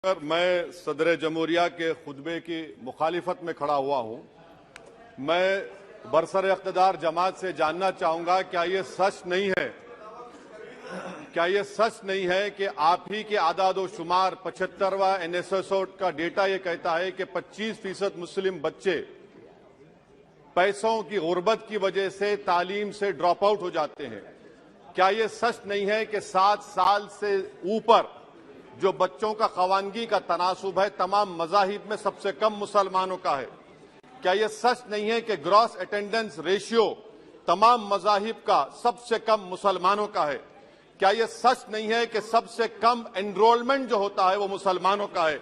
मैं सदर जमहूरिया के खुतबे की मुखालिफत में खड़ा हुआ हूं। मैं बरसर इक़्तिदार जमात से जानना चाहूंगा, क्या ये सच नहीं है कि आप ही के आदाद शुमार 75वां NSSO का डेटा ये कहता है कि 25% मुस्लिम बच्चे पैसों की गुर्बत की वजह से तालीम से ड्रॉप आउट हो जाते हैं। क्या ये सच नहीं है कि 7 साल से ऊपर जो बच्चों का खवानगी का तनासुब है तमाम मज़ाहिब में सबसे कम मुसलमानों का है? क्या यह सच नहीं है कि ग्रॉस अटेंडेंस रेशियो तमाम मज़ाहिब का सबसे कम मुसलमानों का है? क्या यह सच नहीं है कि सबसे कम एनरोलमेंट जो होता है वो मुसलमानों का है?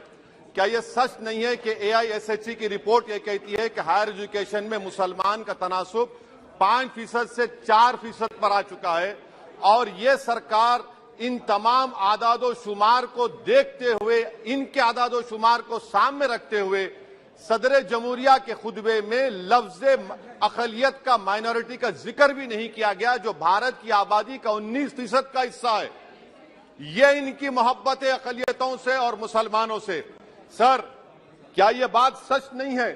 क्या यह सच नहीं है कि AISHE की रिपोर्ट ये कहती है कि हायर एजुकेशन में मुसलमान का तनासुब 5% से 4% पर आ चुका है? और ये सरकार इन तमाम आदादो शुमार को देखते हुए, इनके आदादो शुमार को सामने रखते हुए सदर जमहूरिया के खुतबे में लफ्ज अक़लियत का, माइनॉरिटी का जिक्र भी नहीं किया गया, जो भारत की आबादी का 19% का हिस्सा है। ये इनकी मोहब्बत है अक़लियतों से और मुसलमानों से। सर, क्या यह बात सच नहीं है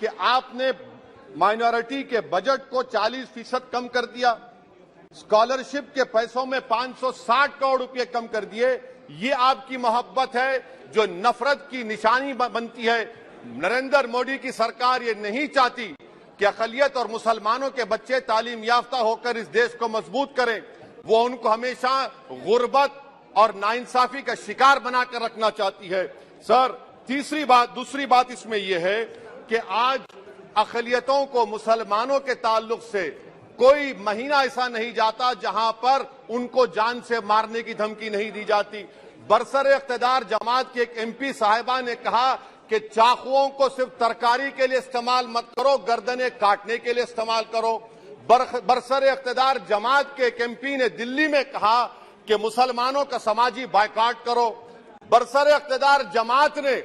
कि आपने माइनॉरिटी के बजट को 40% कम कर दिया, स्कॉलरशिप के पैसों में 560 करोड़ रुपए कम कर दिए? ये आपकी मोहब्बत है जो नफरत की निशानी बनती है। नरेंद्र मोदी की सरकार ये नहीं चाहती कि अक़लियत और मुसलमानों के बच्चे तालीम याफ्ता होकर इस देश को मजबूत करें। वो उनको हमेशा गुर्बत और नाइंसाफी का शिकार बनाकर रखना चाहती है। सर, दूसरी बात इसमें यह है कि आज अक़लियतों को मुसलमानों के ताल्लुक से कोई महीना ऐसा नहीं जाता जहां पर उनको जान से मारने की धमकी नहीं दी जाती। बरसर इक़्तिदार जमात की एक MP साहिबा ने कहा कि चाकुओं को सिर्फ तरकारी के लिए इस्तेमाल मत करो, गर्दनें काटने के लिए इस्तेमाल करो। बरसर इक़्तिदार जमात के एक MP ने दिल्ली में कहा कि मुसलमानों का समाजी बायकॉट करो। बरसर इक़्तिदार जमात ने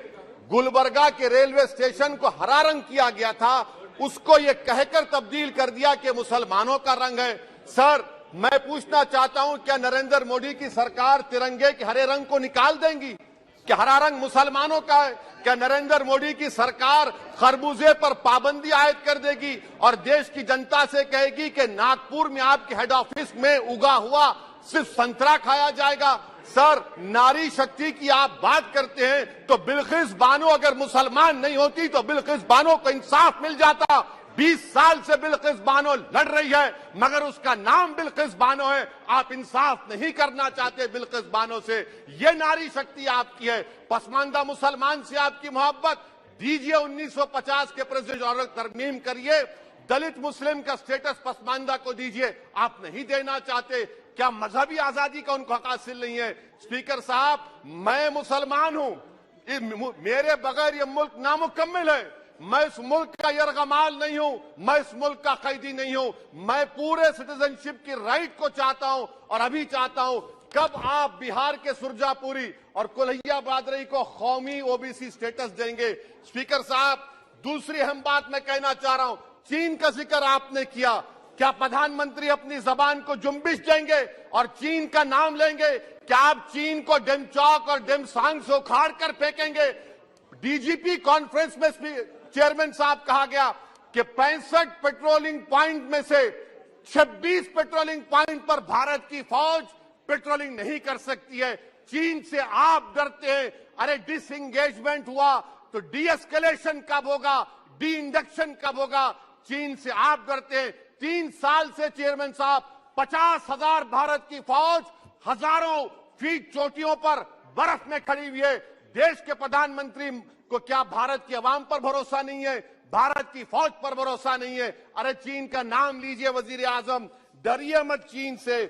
गुलबर्गा के रेलवे स्टेशन को हरा रंग किया गया था, उसको ये कहकर तब्दील कर दिया कि मुसलमानों का रंग है। सर, मैं पूछना चाहता हूं, क्या नरेंद्र मोदी की सरकार तिरंगे के हरे रंग को निकाल देंगी? क्या हरा रंग मुसलमानों का है? क्या नरेंद्र मोदी की सरकार खरबूजे पर पाबंदी आयद कर देगी और देश की जनता से कहेगी कि नागपुर में आपके हेड ऑफिस में उगा हुआ सिर्फ संतरा खाया जाएगा? सर, नारी शक्ति की आप बात करते हैं तो बिल्किस बानो अगर मुसलमान नहीं होती तो बिल्किस बानो को इंसाफ मिल जाता। 20 साल से बिल्किस बानो लड़ रही है मगर उसका नाम बिल्किस बानो है। आप इंसाफ नहीं करना चाहते बिल्किस बानो से। ये नारी शक्ति आपकी है। पसमानदा मुसलमान से आपकी मोहब्बत, दीजिए 1950 के प्रेसिडेंट ऑर्डर तरमीम करिए, दलित मुस्लिम का स्टेटस पसमानदा को दीजिए। आप नहीं देना चाहते। क्या मजहबी आजादी का उनको हक हासिल नहीं है? स्पीकर साहब, मैं मुसलमान हूं, मेरे बगैर ये मुल्क नामुकम्मल है। मैं इस मुल्क का यरगमाल नहीं हूं, मैं इस मुल्क का कैदी नहीं हूं। मैं पूरे सिटीजनशिप की राइट को चाहता हूं और अभी चाहता हूं। कब आप बिहार के सुरजापुरी और कोल्हिया बरादरी को कौमी OBC स्टेटस देंगे? स्पीकर साहब, दूसरी अहम बात मैं कहना चाह रहा हूं, चीन का जिक्र आपने किया। क्या प्रधानमंत्री अपनी जबान को जुम्बिश देंगे और चीन का नाम लेंगे? क्या आप चीन को डेमचौक और डेमसांग से उखाड़ कर फेंकेंगे? DGP कॉन्फ्रेंस में चेयरमैन साहब कहा गया कि 65 पेट्रोलिंग पॉइंट में से 26 पेट्रोलिंग पॉइंट पर भारत की फौज पेट्रोलिंग नहीं कर सकती है। चीन से आप डरते हैं। अरे, डिसएंगेजमेंट हुआ तो डीएस्केलेशन कब होगा? डी इंडक्शन कब होगा? चीन से आप डरते हैं। 3 साल से चेयरमैन साहब 50,000 भारत की फौज हजारों फीट चोटियों पर बर्फ में खड़ी हुई है। देश के प्रधानमंत्री को क्या भारत की आवाम पर भरोसा नहीं है? भारत की फौज पर भरोसा नहीं है? अरे, चीन का नाम लीजिए वजीर आजम, डरिए मत चीन से।